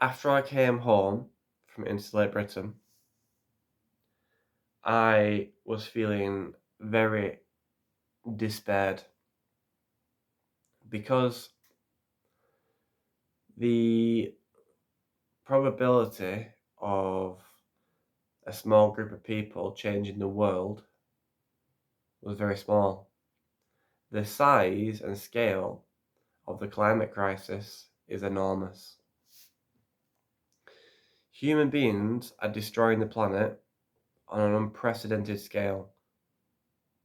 After I came home from Interlake Britain, I was feeling very despaired because the probability of a small group of people changing the world was very small. The size and scale of the climate crisis is enormous. Human beings are destroying the planet on an unprecedented scale,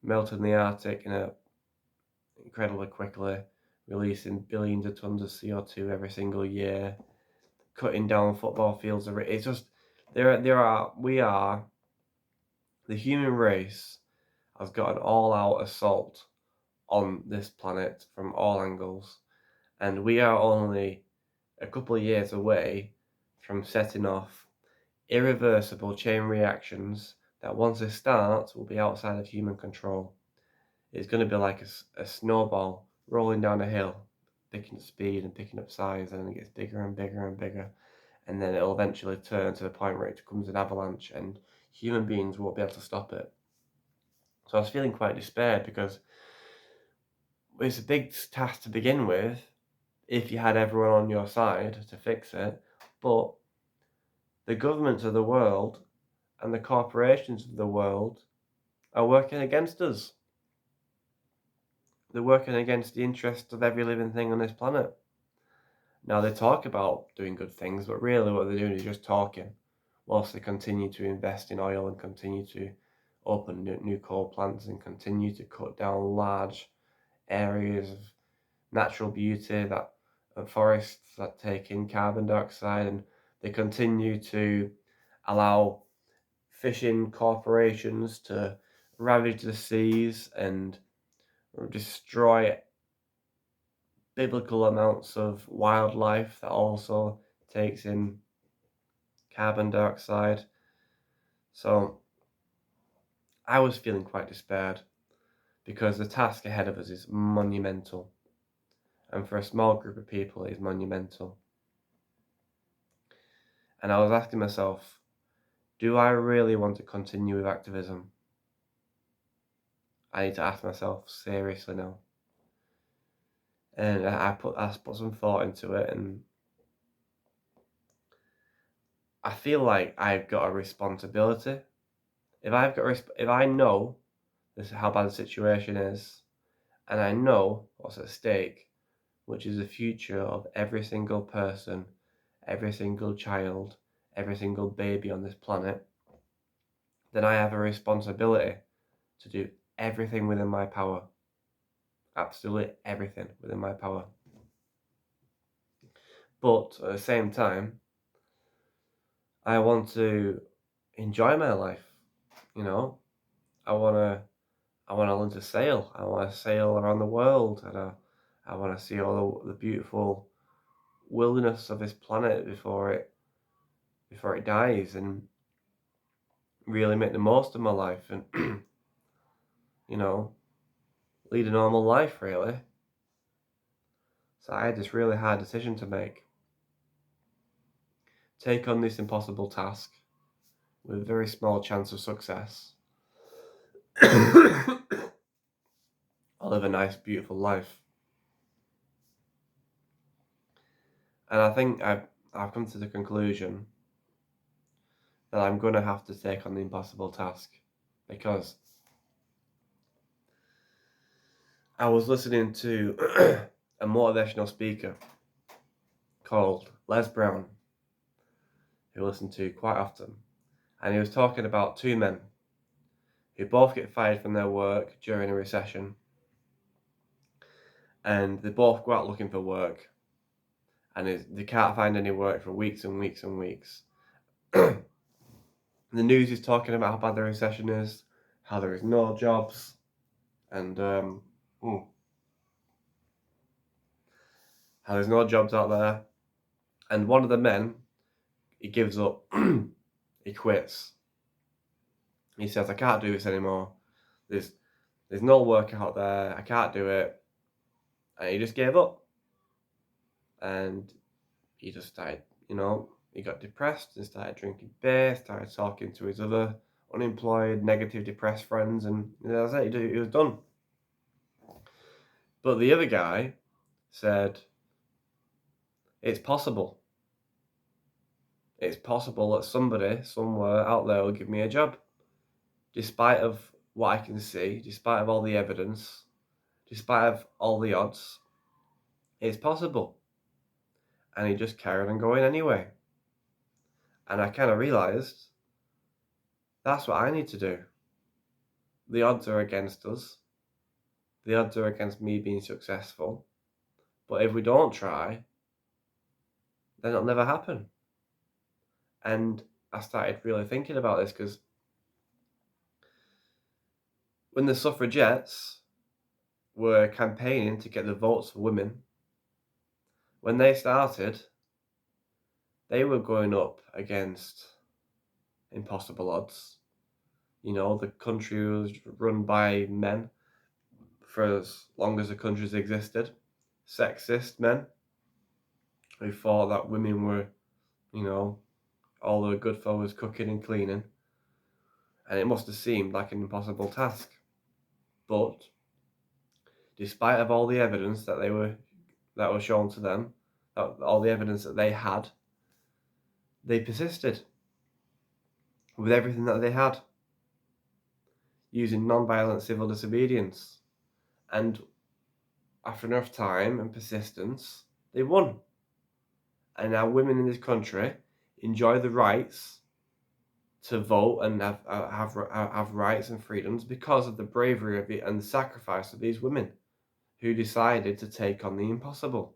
melting the Arctic incredibly quickly, releasing billions of tons of CO2 every single year, cutting down football fields. It's just the human race has got an all-out assault on this planet from all angles, and we are only a couple of years away from setting off irreversible chain reactions that once they start will be outside of human control. It's going to be like a snowball rolling down a hill, picking up speed and picking up size, and then it gets bigger and bigger and bigger, and then it'll eventually turn to the point where it becomes an avalanche, and human beings won't be able to stop it. So I was feeling quite despaired because it's a big task to begin with if you had everyone on your side to fix it, but the governments of the world and the corporations of the world are working against us. They're working against the interests of every living thing on this planet. Now, they talk about doing good things, but really what they're doing is just talking, whilst they continue to invest in oil and continue to open new coal plants and continue to cut down large areas of natural beauty forests that take in carbon dioxide, and they continue to allow fishing corporations to ravage the seas and destroy biblical amounts of wildlife that also takes in carbon dioxide. So I was feeling quite despaired because the task ahead of us is monumental. And for a small group of people, it is monumental. And I was asking myself, do I really want to continue with activism? I need to ask myself seriously now. And I put some thought into it, and I feel like I've got a responsibility. If I know this how bad the situation is, and I know what's at stake, which is the future of every single person, every single child, every single baby on this planet, then I have a responsibility to do everything within my power. Absolutely everything within my power. But at the same time, I want to enjoy my life. You know, I wanna learn to sail. I wanna sail around the world, and I wanna see all the beautiful wilderness of this planet before it dies, and really make the most of my life, and you know, lead a normal life really. So I had this really hard decision to make. Take on this impossible task with a very small chance of success. I'll live a nice, beautiful life. And I think I've come to the conclusion that I'm going to have to take on the impossible task, because I was listening to a motivational speaker called Les Brown, who I listen to quite often, and he was talking about two men who both get fired from their work during a recession, and they both go out looking for work, and they can't find any work for weeks and weeks and weeks. The news is talking about how bad the recession is, how there is no jobs, and how there's no jobs out there. And one of the men, he gives up. He quits. He says, "I can't do this anymore. There's no work out there. I can't do it." And he just gave up. And he just started, he got depressed and started drinking beer, started talking to his other unemployed, negative, depressed friends, and that's it. He was done. But the other guy said, it's possible. It's possible that somebody somewhere out there will give me a job. Despite of what I can see, despite of all the evidence, despite of all the odds, it's possible. And he just carried on going anyway. And I kind of realised that's what I need to do. The odds are against us. The odds are against me being successful. But if we don't try, then it'll never happen. And I started really thinking about this because when the suffragettes were campaigning to get the votes for women, when they started, they were going up against impossible odds. The country was run by men for as long as the country's existed. Sexist men who thought that women were, all they were good for was cooking and cleaning. And it must have seemed like an impossible task. But despite of all the evidence that was shown to them, all the evidence that they had, they persisted with everything that they had, using non-violent civil disobedience. And after enough time and persistence, they won. And now women in this country enjoy the rights to vote and have rights and freedoms because of the bravery of it and the sacrifice of these women who decided to take on the impossible.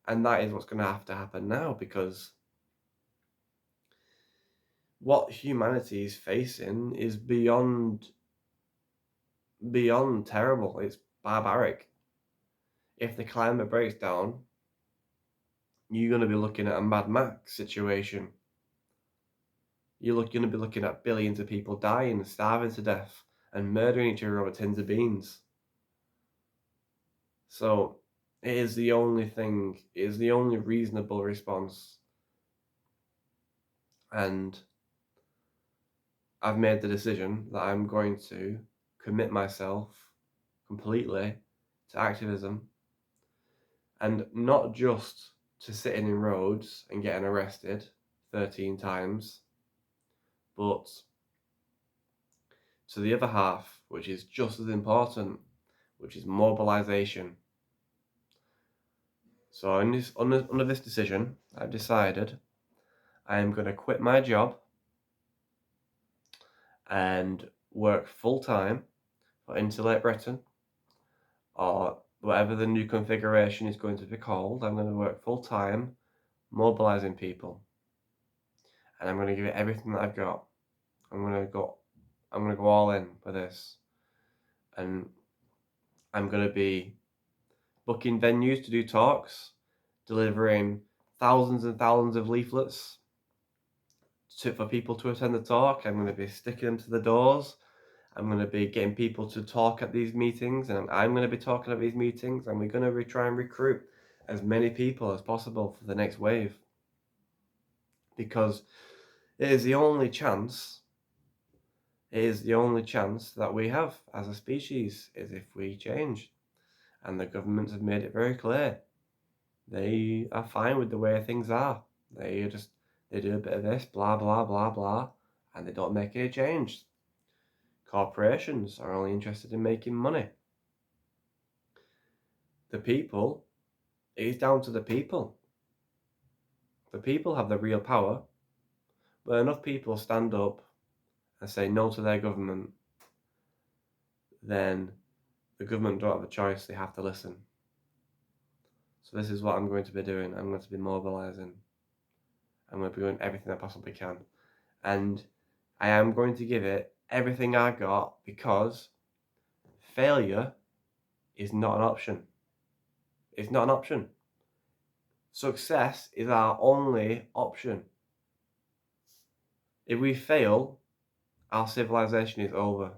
And that is what's going to happen now, because what humanity is facing is beyond terrible. It's barbaric. If the climate breaks down, you're going to be looking at a Mad Max situation. You're going to be looking at billions of people dying, starving to death, and murdering each other over tins of beans. So it is the only reasonable response. And I've made the decision that I'm going to commit myself completely to activism, and not just to sitting in roads and getting arrested 13 times, but to the other half, which is just as important, which is mobilization. So under this decision, I've decided I am going to quit my job and work full-time for Insulate Britain, or whatever the new configuration is going to be called. I'm going to work full-time, mobilizing people, and I'm going to give it everything that I've got. I'm going to go all in for this, and I'm going to be booking venues to do talks, delivering thousands and thousands of leaflets for people to attend the talk. I'm going to be sticking them to the doors. I'm going to be getting people to talk at these meetings, and I'm going to be talking at these meetings, and we're going to try and recruit as many people as possible for the next wave, because it is the only chance that we have as a species, is if we change. And the governments have made it very clear they are fine with the way things are. They do a bit of this, blah blah blah blah, and they don't make any change. Corporations are only interested in making money. The people, it is down to the people. The people have the real power. But enough people stand up and say no to their government, then the government don't have a choice, they have to listen. So this is what I'm going to be doing. I'm going to be mobilizing. I'm going to be doing everything I possibly can. And I am going to give it everything I got, because failure is not an option. It's not an option. Success is our only option. If we fail, our civilization is over.